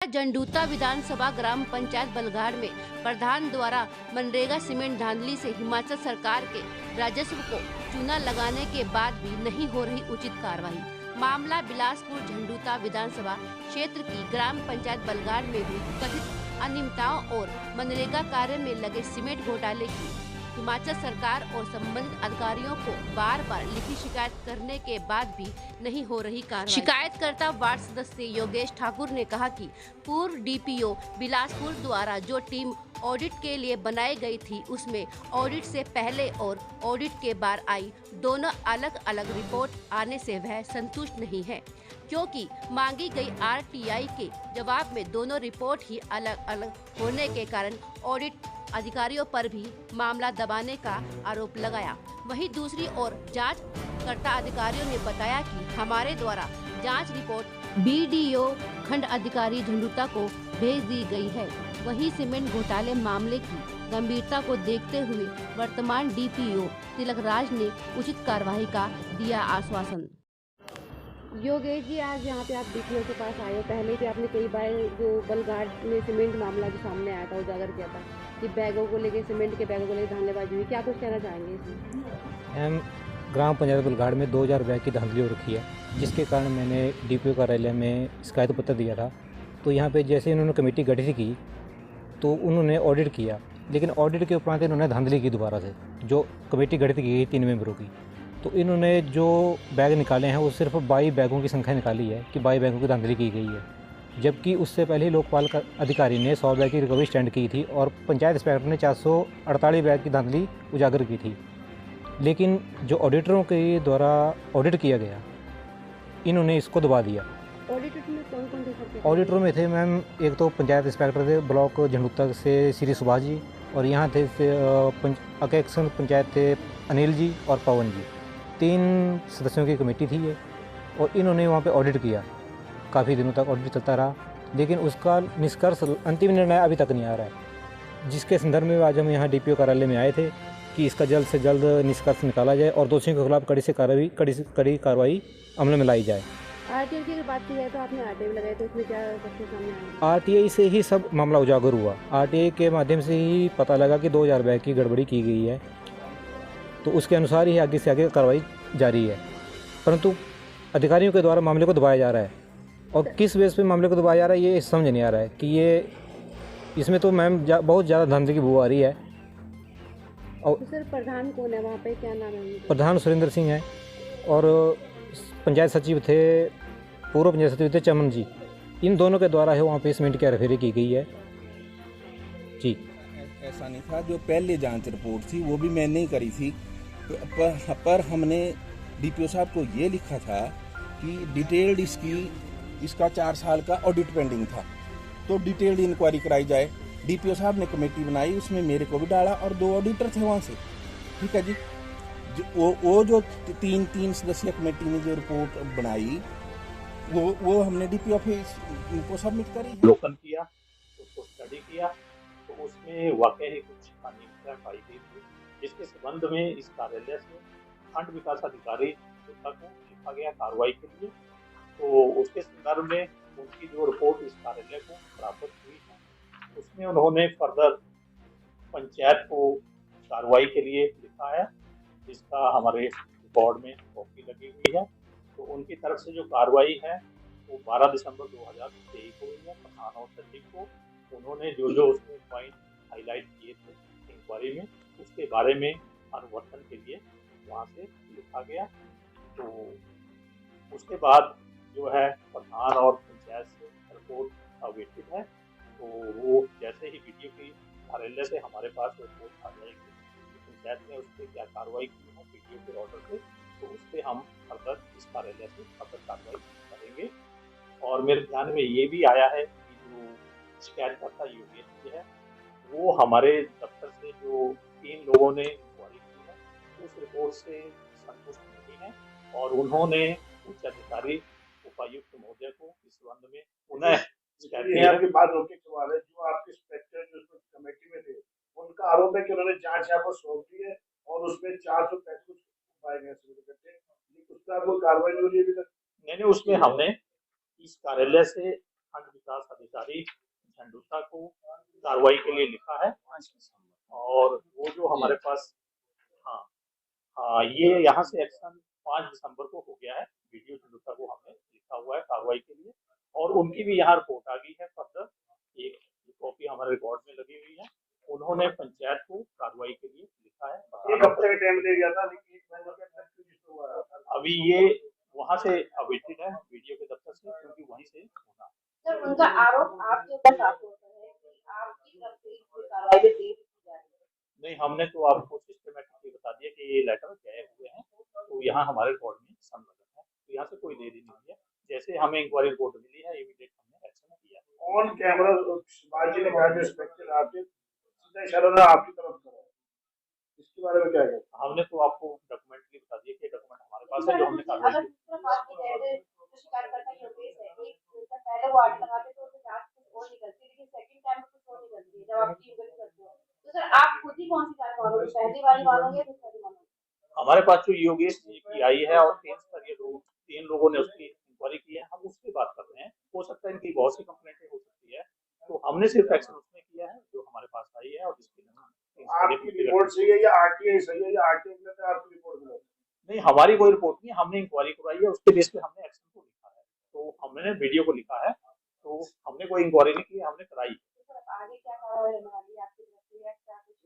झंडूता विधानसभा ग्राम पंचायत बलगाड़ में प्रधान द्वारा मनरेगा सीमेंट धांधली से हिमाचल सरकार के राजस्व को चूना लगाने के बाद भी नहीं हो रही उचित कार्रवाई। मामला बिलासपुर झंडूता विधानसभा क्षेत्र की ग्राम पंचायत बलगाड़ में हुई कथित अनियमितताओं और मनरेगा कार्य में लगे सीमेंट घोटाले की हिमाचल सरकार और संबंधित अधिकारियों को बार बार लिखित शिकायत करने के बाद भी नहीं हो रही कार्रवाई। शिकायतकर्ता वार्ड सदस्य योगेश ठाकुर ने कहा कि पूर्व डीपीओ बिलासपुर द्वारा जो टीम ऑडिट के लिए बनाई गई थी उसमें ऑडिट से पहले और ऑडिट के बाद आई दोनों अलग अलग रिपोर्ट आने से वह संतुष्ट नहीं है, क्योंकि मांगी गई आरटीआई के जवाब में दोनों रिपोर्ट ही अलग अलग होने के कारण ऑडिट अधिकारियों पर भी मामला दबाने का आरोप लगाया। वहीं दूसरी ओर जांचकर्ता अधिकारियों ने बताया कि हमारे द्वारा जांच रिपोर्ट बीडीओ खंड अधिकारी झंडूता को भेज दी गई है। वहीं सीमेंट घोटाले मामले की गंभीरता को देखते हुए वर्तमान डीपीओ तिलक राज ने उचित कार्रवाई का दिया आश्वासन। योगेश जी, आज यहाँ पे आप डीपीओ के पास आए हो, पहले भी आपने कई बार जो बलगाड़ में सीमेंट मामला जो सामने आया था उजागर किया था कि बैगों को लेके, सीमेंट के बैगों को लेकर धांधलेबाजी हुई, क्या कुछ कहना चाहेंगे इसमें? ग्राम पंचायत बलगाड़ में 2000 बैग की धांधली हो रखी है, जिसके कारण मैंने डीपीओ कार्यालय में शिकायत पत्र दिया था। तो यहाँ पे जैसे इन्होंने कमेटी गठित की तो उन्होंने ऑडिट किया, लेकिन ऑडिट के उपरांत इन्होंने धांधली की दोबारा से, जो कमेटी गठित की गई 3 मेंबरों की। तो इन्होंने जो बैग निकाले हैं वो सिर्फ 22 बैगों की संख्या निकाली है कि 22 बैगों की धांधली की गई है, जबकि उससे पहले ही लोकपाल अधिकारी ने 100 बैग की रिकवरी स्टैंड की थी और पंचायत इंस्पेक्टर ने 448 बैग की धांधली उजागर की थी। लेकिन जो ऑडिटरों के द्वारा ऑडिट किया गया, इन्होंने इसको दबा दिया। ऑडिटर में कौन-कौन थे? ऑडिटरों में थे मैम, एक तो पंचायत इंस्पेक्टर थे ब्लॉक झंडूता से श्री सुभाष जी, और यहाँ थे अकेक्सन पंचायत थे अनिल जी और पवन जी। 3 सदस्यों की कमेटी थी ये, और इन्होंने वहाँ पे ऑडिट किया। काफ़ी दिनों तक ऑडिट चलता रहा, लेकिन उसका निष्कर्ष, अंतिम निर्णय अभी तक नहीं आ रहा है, जिसके संदर्भ में आज हम यहाँ डीपीओ कार्यालय में आए थे कि इसका जल्द से जल्द निष्कर्ष निकाला जाए और दोषियों के खिलाफ कड़ी कार्रवाई अमल में लाई जाए। आरटीआई की बात की जाए तो आपने आरटीआई लगाए, तो उसमें क्या तथ्य सामने आए? आरटीआई से ही सब मामला उजागर हुआ। आरटीआई के माध्यम से ही पता लगा कि 2000 बैग की गड़बड़ी की गई है, तो उसके अनुसार ही आगे से आगे कार्रवाई जारी है। परंतु अधिकारियों के द्वारा मामले को दबाया जा रहा है, और किस बेस पे मामले को दबाया जा रहा है ये समझ नहीं आ रहा है कि ये इसमें तो मैम बहुत ज़्यादा धांधली की बू आ रही है। और तो सर, प्रधान कौन है वहाँ पे, क्या नाम है? प्रधान सुरेंद्र सिंह है, और पंचायत सचिव थे, पूर्व पंचायत सचिव थे चमन जी। इन दोनों के द्वारा है वहाँ पे सीमेंट की हेराफेरी की गई है जी। ऐसा नहीं था, जो पहले जांच रिपोर्ट थी वो भी मैंने ही करी थी, पर हमने डीपीओ साहब को ये लिखा था कि डिटेल्ड इसका 4 साल का ऑडिट पेंडिंग था, तो डिटेल्ड इंक्वायरी कराई जाए। डीपीओ साहब ने कमेटी बनाई, उसमें मेरे को भी डाला और 2 ऑडिटर थे वहाँ से। ठीक है जी, वो जो 3 सदस्यीय कमेटी ने जो रिपोर्ट बनाई वो हमने डीपीओ ऑफिस को सबमिट करी। अवलोकन किया, उसको स्टडी किया, तो उसमें वाकई ही कुछ अनियमितता पाई गई थी, जिसके संबंध में इस कार्यालय से खंड विकास अधिकारी को लिखा गया कार्रवाई के लिए। तो उसके संदर्भ में उनकी जो रिपोर्ट इस कार्यालय को प्राप्त हुई है, उसमें उन्होंने फर्दर पंचायत को कार्रवाई के लिए लिखा है, जिसका हमारे रिकॉर्ड में कॉपी लगी हुई है। तो उनकी तरफ से जो कार्रवाई है वो 12 दिसंबर 2023 को हुई है। प्रधान और सचिव को उन्होंने जो उसमें पॉइंट हाईलाइट किए थे इंक्वायरी में, उसके बारे में अनुवर्तन के लिए वहाँ से लिखा गया। तो उसके बाद जो है प्रधान और पंचायत से रिपोर्ट अवेटेड है, तो वो जैसे ही वीडियो की कार्यालय से हमारे पास रिपोर्ट आ जाएगी कि पंचायत ने उस पर क्या कार्रवाई की है वीडियो के ऑर्डर पे, तो उस पर हम फर्दर इस कार्यालय से फर्दर कार्रवाई करेंगे। और मेरे ध्यान में ये भी आया है कि जो शिकायतकर्ता योगेश जी है, वो हमारे दफ्तर से जो 3 लोगों ने इंक्वायरी की है उस रिपोर्ट से संतुष्ट नहीं है, और उन्होंने उच्च अधिकारी उपायुक्त महोदय को इस संबंध में पुनः की बात रोके सवाल है, जो आपके इंस्पेक्टर जो कमेटी में थे उनका आरोप है कि उन्होंने जांच यहाँ पर सौंप दी है और उसमें 435 पाए गए उसका कोई कार्रवाई नहीं हो रही अभी तक। नहीं, उसमें हमने इस कार्यालय से खंड विकास अधिकारी अधिकारी झंडूता को कार्रवाई के लिए लिखा है, और वो जो हमारे पास, हाँ हाँ, ये यहाँ से एक्शन 5 दिसंबर को हो गया है। वीडियो झंडूता को हमने लिखा हुआ है कार्रवाई के लिए, और उनकी भी यहाँ रिपोर्ट आ गई है फर्दर, एक कॉपी हमारे रिकॉर्ड में लगी हुई है। उन्होंने पंचायत को कार्रवाई के लिए लिखा है। 1 हफ्ते का टाइम ले गया था, लेकिन 1 महीने के अंदर क्यों हुआ है? अभी ये वहाँ से अवेटेड है वीडियो के दफ्तर से, क्योंकि वहीं से होना। सर, उनका आरोप आपके ऊपर साफ होता है कि आपकी तरफ से कोई कार्रवाई में देरी की जा रही है। नहीं, हमने तो आपको सिस्टमेटिकली बता दिया कि ये लेटर गए हुए हैं, तो यहाँ हमारे रिकॉर्ड में संलग्न है, तो यहाँ से कोई देरी नहीं है। जैसे हमें इंक्वायरी रिपोर्ट मिली है, इमीडिएट हमने एक्शन किया। ऑन कैमरा बाजी ने कहा जो इंस्पेक्टर आपके सीधा इशारा ना आपकी तरफ करा, इसके बारे में क्या कहते हैं? हमने तो आपको डॉक्यूमेंटली बता दिया कि डॉक्यूमेंट हमारे पास है जो हमने कार्रवाई अगर की। दूसरा बात की जाए तो शिकायतकर्ता योगेश है, एक तो पहले वो आर्ट लगाते तो उससे जांच कुछ और निकलती, लेकिन सेकंड टाइम कुछ और निकलती है जब आप टीम करते हो। तो सर, आप खुद ही कौन सी जांच मानोगे, पहली वाली मानोगे या दूसरी वाली मानोगे? हमारे पास जो योगेश जी की आई है और 3 लोगों ने उसकी इंक्वायरी की है, हम उसकी बात कर रहे हैं। हो सकता है इनकी बहुत सी कंप्लेंटें हो सकती है, तो हमने सिर्फ एक्शन उसमें किया है जो हमारे पास आई है, और जिसकी आपकी रिपोर्ट सही है या आरटीआई सही है, या आरटीआई में आपकी रिपोर्ट मिली? नहीं, हमारी कोई रिपोर्ट नहीं, हमने इंक्वायरी करवाई है, उसके बेस पे हमने एक्शन को लिखा है। तो हमने वीडियो को लिखा है, तो हमने कोई इंक्वायरी नहीं की, हमने कराई। आगे क्या कार्रवाई होने वाली है आपकी तरफ से, या क्या कुछ?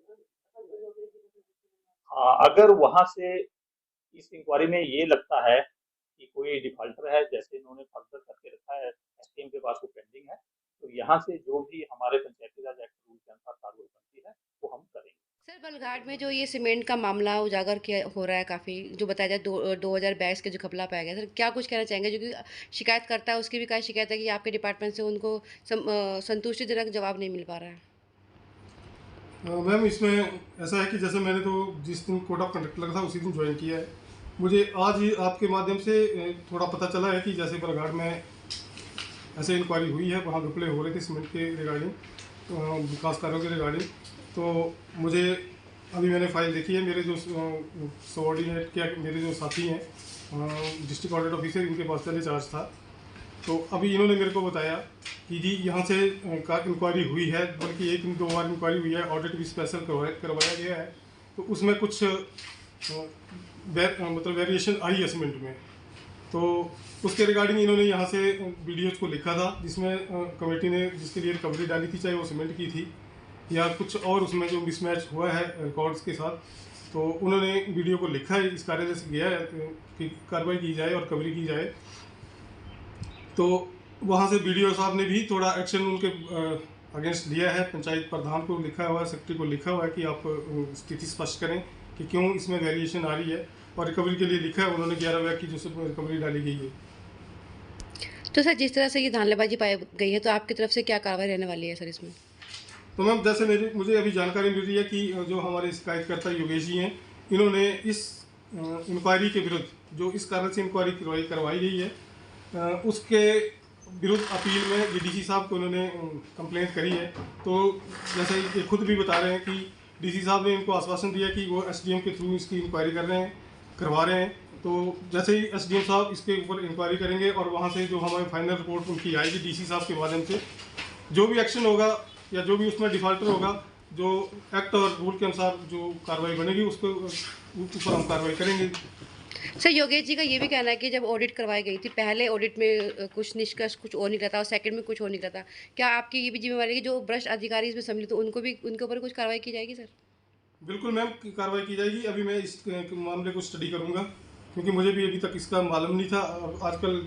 हाँ, अगर वहां से इस इंक्वायरी में ये लगता है कि कोई डिफॉल्टर है, जैसे इन्होंने फर्दर करके रखा है, एसडीएम के पास वो पेंडिंग है, तो यहाँ से जो भी हमारे पंचायती राज एक्ट रूल के अनुसार कार्रवाई बनती है वो हम करेंगे। सर, बलघाट में जो ये सीमेंट का मामला उजागर किया हो रहा है काफ़ी, जो बताया जाए 2022 के जो घपला पाया गया, सर क्या कुछ कहना चाहेंगे? जो कि शिकायत करता है उसकी भी क्या शिकायत है कि आपके डिपार्टमेंट से उनको संतुष्टिजनक जवाब नहीं मिल पा रहा है। मैम, इसमें ऐसा है कि जैसे मैंने तो जिस दिन कोड ऑफ कंडक्ट लगा था उसी दिन ज्वाइन किया है। मुझे आज ही आपके माध्यम से थोड़ा पता चला है कि जैसे बलघाट में ऐसे इंक्वायरी हुई है, वहाँ घपले हो रहे थे सीमेंट के रिगार्डिंग, विकास कार्यों के रिगार्डिंग। तो मुझे अभी मैंने फाइल देखी है, मेरे जो सबऑर्डिनेट क्या मेरे जो साथी हैं डिस्ट्रिक्ट ऑडिट ऑफिसर, इनके पास पहले चार्ज था। तो अभी इन्होंने मेरे को बताया कि जी यहाँ से इंक्वायरी हुई है, बल्कि 1-2 बार इंक्वायरी हुई है, ऑडिट भी स्पेशल करवाया गया है। तो उसमें कुछ मतलब वेरिएशन आई है सीमेंट में, तो उसके रिगार्डिंग इन्होंने यहाँ से वीडियोज़ को लिखा था, जिसमें कमेटी ने जिसके लिए रिकवरी डाली थी, चाहे वो सीमेंट की थी या कुछ और, उसमें जो मिसमैच हुआ है रिकॉर्ड्स के साथ, तो उन्होंने वीडियो को लिखा है, इस कार्यालय से गया है कि कार्रवाई की जाए और रिकवरी की जाए। तो वहाँ से वीडियो साहब ने भी थोड़ा एक्शन उनके अगेंस्ट लिया है। पंचायत प्रधान को लिखा हुआ है, सेक्रेटरी को लिखा हुआ है कि आप स्थिति स्पष्ट करें कि क्यों इसमें वेरिएशन आ रही है, और रिकवरी के लिए लिखा है उन्होंने 11 लाख की जो रिकवरी डाली गई है। तो सर, जिस तरह से ये धांधलीबाजी पाई गई है, तो आपकी तरफ से क्या कार्रवाई रहने वाली है सर इसमें? तो मैम, जैसे मुझे अभी जानकारी मिल रही है कि जो हमारे शिकायतकर्ता योगेश जी हैं, इन्होंने इस इंक्वायरी के विरुद्ध, जो इस कारण से इंक्वायरी करवाई गई है, उसके विरुद्ध अपील में डीसी साहब को उन्होंने कंप्लेंट करी है। तो जैसे ये खुद भी बता रहे हैं कि डीसी साहब ने इनको आश्वासन दिया कि वो एसडीएम के थ्रू इसकी इंक्वायरी करवा रहे हैं। तो जैसे ही एसडीएम साहब इसके ऊपर इंक्वायरी करेंगे और वहाँ से जो हमारी फाइनल रिपोर्ट उनकी आएगी डीसी साहब के माध्यम से, जो भी एक्शन होगा या जो भी उसमें डिफॉल्टर होगा, जो एक्ट और रूल के अनुसार जो कार्रवाई बनेगी उसको ऊपर हम कार्रवाई करेंगे। सर, योगेश जी का ये भी कहना है कि जब ऑडिट करवाई गई थी, पहले ऑडिट में कुछ निष्कर्ष कुछ और निकला था और सेकंड में कुछ और निकला था। क्या आपकी ये भी जिम्मेवारी है कि जो भ्रष्ट अधिकारी इसमें सम्मिलित हो उनके ऊपर कुछ कार्रवाई की जाएगी? सर बिल्कुल मैम, कार्रवाई की जाएगी। अभी मैं इस मामले को स्टडी करूँगा, क्योंकि मुझे भी अभी तक इसका मालूम नहीं था। आजकल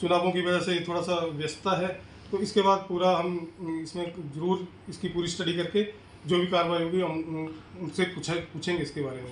चुनावों की वजह से थोड़ा सा व्यस्तता है, तो इसके बाद पूरा हम इसमें ज़रूर इसकी पूरी स्टडी करके जो भी कार्रवाई होगी हम उनसे पूछेंगे इसके बारे में।